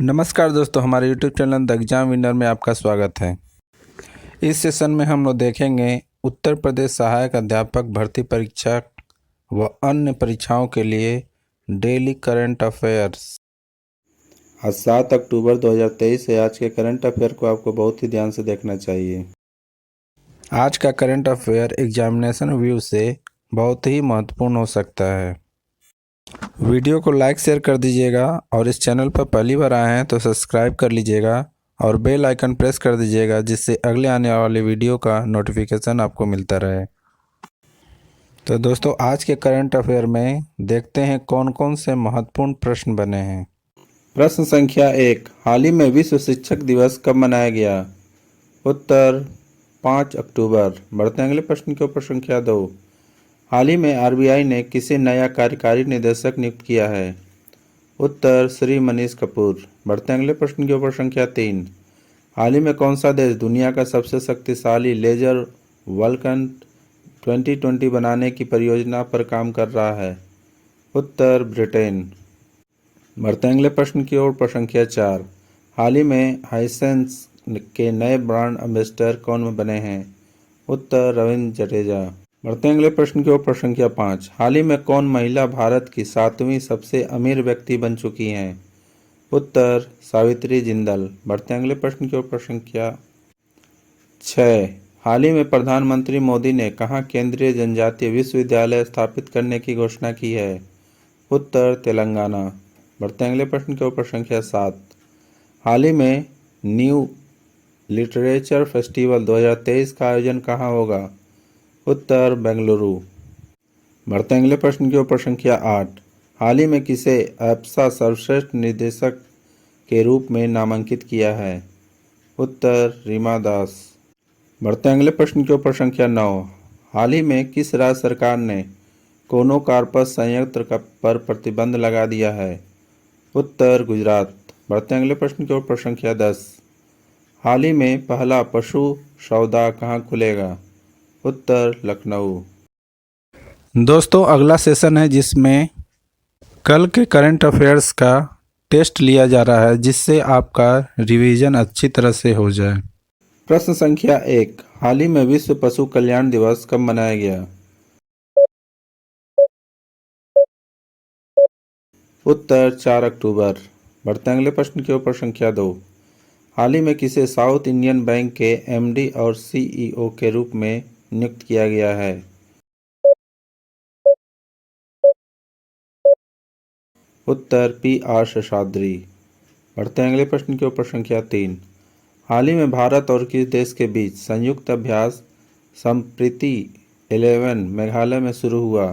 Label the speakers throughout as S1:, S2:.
S1: नमस्कार दोस्तों, हमारे YouTube channel the exam winner में आपका स्वागत है। इस सेशन में हम लोग देखेंगे उत्तर प्रदेश सहायक अध्यापक भर्ती परीक्षा व अन्य परीक्षाओं के लिए डेली करंट अफेयर्स। आज 7 अक्टूबर 2023 है। आज के करंट अफेयर को आपको बहुत ही ध्यान से देखना चाहिए। आज का करंट अफेयर एग्जामिनेशन व्यू से बहुत ही महत्वपूर्ण हो सकता है। वीडियो को लाइक शेयर कर दीजिएगा और इस चैनल पर पहली बार आए हैं तो सब्सक्राइब कर लीजिएगा और बेल आइकन प्रेस कर दीजिएगा, जिससे अगले आने वाले वीडियो का नोटिफिकेशन आपको मिलता रहे। तो दोस्तों, आज के करंट अफेयर में देखते हैं कौन कौन से महत्वपूर्ण प्रश्न बने हैं। प्रश्न संख्या 1, हाल ही में विश्व शिक्षक दिवस कब मनाया गया? उत्तर 5 अक्टूबर। बढ़ते हैं अगले प्रश्न के ऊपर। संख्या 2, हाल ही में आरबीआई ने किसे नया कार्यकारी निदेशक नियुक्त किया है? उत्तर श्री मनीष कपूर। बढ़ते हैं अगले प्रश्न के ऊपर। संख्या 3, हाल ही में कौन सा देश दुनिया का सबसे शक्तिशाली लेजर वल्कन 2020 बनाने की परियोजना पर काम कर रहा है? उत्तर ब्रिटेन। बढ़ते हैं अगले प्रश्न की ओर। संख्या 4, हाल ही में हाइसेंस के नए ब्रांड एम्बेसडर कौन बने हैं? उत्तर रविंद्र जडेजा। बढ़ते हैं अगले प्रश्न की ओर। संख्या 5, हाल ही में कौन महिला भारत की 7वीं सबसे अमीर व्यक्ति बन चुकी हैं? उत्तर सावित्री जिंदल। बढ़ते हैं अगले प्रश्न की ओर। संख्या 6, हाल ही में प्रधानमंत्री मोदी ने कहाँ केंद्रीय जनजातीय विश्वविद्यालय स्थापित करने की घोषणा की है? उत्तर तेलंगाना। बढ़ते हैं अगले प्रश्न के ऊपर। संख्या 7, हाल ही में न्यू लिटरेचर फेस्टिवल 2023 का आयोजन कहाँ होगा? उत्तर बेंगलुरु। बढ़ते हैं अगले प्रश्न के ऊपर। संख्या 8, हाल ही में किसे एप्सा सर्वश्रेष्ठ निर्देशक के रूप में नामांकित किया है? उत्तर रीमा दास। बढ़ते हैं अगले प्रश्न के ऊपर। संख्या 9, हाल ही में किस राज्य सरकार ने कोनोकार्पस संयंत्र पर प्रतिबंध लगा दिया है? उत्तर गुजरात। बढ़ते हैं अगले प्रश्न के ऊपर। संख्या 10, हाल ही में पहला पशु सौदा कहाँ खुलेगा? उत्तर लखनऊ। दोस्तों, अगला सेशन है जिसमें कल के करंट अफेयर्स का टेस्ट लिया जा रहा है, जिससे आपका रिवीजन अच्छी तरह से हो जाए। प्रश्न संख्या 1, हाल ही में विश्व पशु कल्याण दिवस कब मनाया गया? उत्तर 4 अक्टूबर। बढ़ते हैं अगले प्रश्न के ऊपर। संख्या 2, हाल ही में किसे साउथ इंडियन बैंक के एमडी और सीईओ के रूप में नियुक्त किया गया है? उत्तर पी.आर. शेषाद्री। बढ़ते हैं अगले प्रश्न के ऊपर। संख्या 3, हाल ही में भारत और किस देश के बीच संयुक्त अभ्यास संप्रीति 11 मेघालय में शुरू हुआ?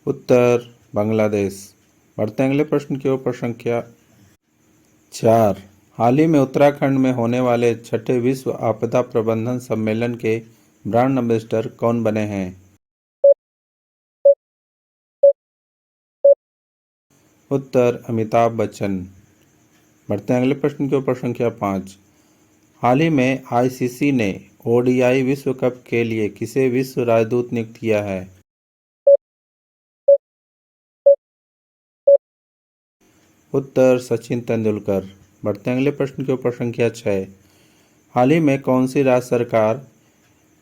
S1: उत्तर बांग्लादेश। बढ़ते हैं अगले प्रश्न के ऊपर। संख्या 4, हाल ही में उत्तराखंड में होने वाले 6ठे विश्व आपदा प्रबंधन सम्मेलन के ब्रांड एम्बेसडर कौन बने हैं? उत्तर अमिताभ बच्चन। बढ़ते हैं अगले प्रश्न के ऊपर। संख्या 5, हाल ही में आईसीसी ने ओडीआई विश्व कप के लिए किसे विश्व राजदूत नियुक्त किया है? उत्तर सचिन तेंदुलकर। बढ़ते हैं अगले प्रश्न के ऊपर। संख्या 6, हाल ही में कौन सी राज्य सरकार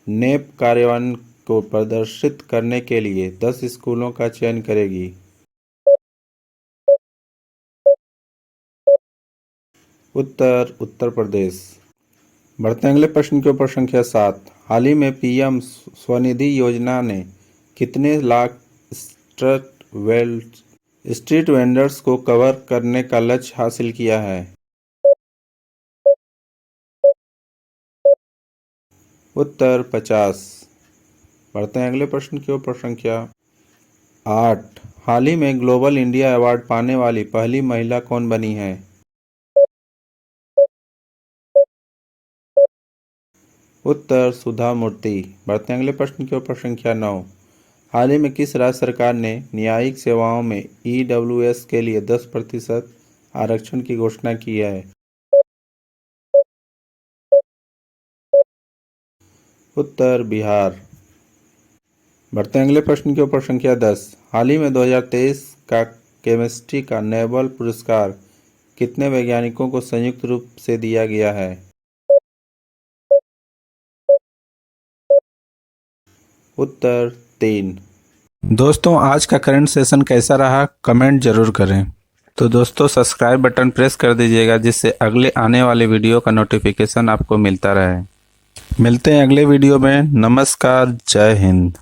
S1: नेप कार्यान्वयन को प्रदर्शित करने के लिए 10 स्कूलों का चयन करेगी? उत्तर उत्तर प्रदेश। बढ़ते हैं अगले प्रश्न के ऊपर। संख्या 7, हाल ही में पीएम स्वनिधि योजना ने कितने लाख स्ट्रीट वेंडर्स को कवर करने का लक्ष्य हासिल किया है? उत्तर 50। बढ़ते हैं अगले प्रश्न के ऊपर। संख्या 8, हाल ही में ग्लोबल इंडिया अवार्ड पाने वाली पहली महिला कौन बनी है? उत्तर सुधा मूर्ति। बढ़ते हैं अगले प्रश्न के ऊपर। संख्या 9, हाल ही में किस राज्य सरकार ने न्यायिक सेवाओं में ईडब्ल्यूएस के लिए 10% आरक्षण की घोषणा की है? उत्तर बिहार। बढ़ते हैं अगले प्रश्न के ऊपर। संख्या 10, हाल ही में 2023 का केमिस्ट्री का नोबेल पुरस्कार कितने वैज्ञानिकों को संयुक्त रूप से दिया गया है? उत्तर 3। दोस्तों, आज का करंट सेशन कैसा रहा कमेंट जरूर करें। तो दोस्तों, सब्सक्राइब बटन प्रेस कर दीजिएगा जिससे अगले आने वाले वीडियो का नोटिफिकेशन आपको मिलता रहे। मिलते हैं अगले वीडियो में। नमस्कार, जय हिंद।